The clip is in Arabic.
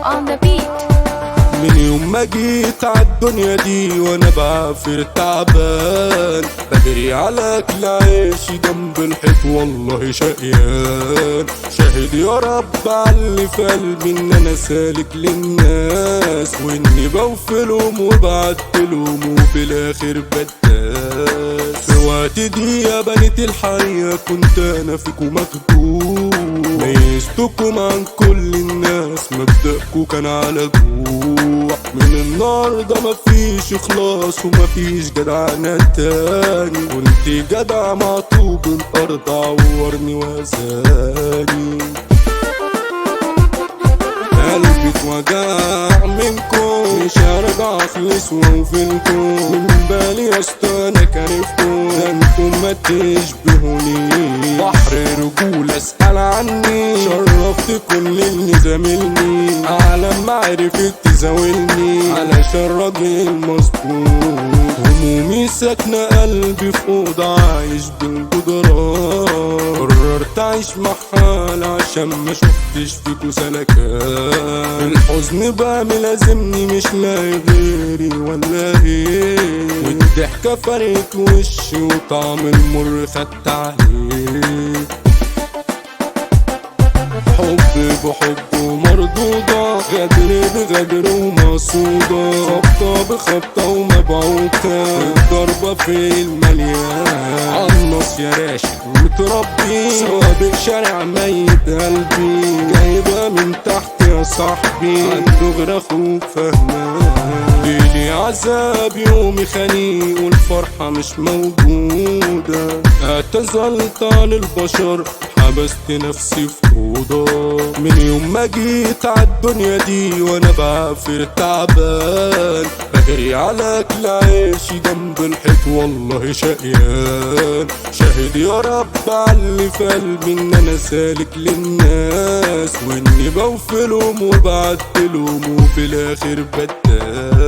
on the beat. من يوم ما جيت عالدنيا دي وانا بعافر تعبان، بجري على اكل عيشي جنب الحيط والله شقيان. شاهد يا رب عاللي في قلبي ان انا سالك للناس، واني بوفلهم وبعدلهم وفي الاخر بداس. في وقت دي يا بنت الحقيقة كنت انا فيكم مخدوع، ميزتكم عن كل الناس مبدأكم كان على جوع. من النهارده مفيش اخلاص ومفيش جدعنة تاني، كنت جدع مع طوب الارض عورني وزاني. قلبي اتوجع منكم، مش هرجع اخلص واوفلكم. من بالي يا اسطى انا كارفكم، ده انتم ما تشبهوني. بحر رجولة اسأل عني، شرفت كل اللي زاملني. عالم ما عرفت تزاولني علشان راجل مظبوط. همومي ساكنة قلبي في أوضة عايش بالجدران، قررت أعيش مع حالي عشان ما شفتش فيكوا سلكان. الحزن بقى ملازمني مش لاقي غيري ولا ايه، والضحكة فرقت وشي وطعم المر خدت عليه. حب بحب ومردودة، غدر بغدر ومقصودة، خبطة بخبطة ومبعوثة، الضربة في المليان. عالنص يا راشد متربي، سوابق شارع ميت قلبي، جايبها من تحت يا صاحبي، عالدغري اخوك فهمان. ليلي عذاب يومي خنيق والفرحة مش موجودة، اعتزلت عن البشر حبست نفسي في أوضة. من يوم ما جيت عالدنيا دي وانا بعافر تعبان، بجري على اكل عيشي جنب الحيط والله شقيان. شاهد يا رب عاللي في قلبي ان انا سالك للناس، واني بوفلهم وبعدلهم وفي الاخر بداس.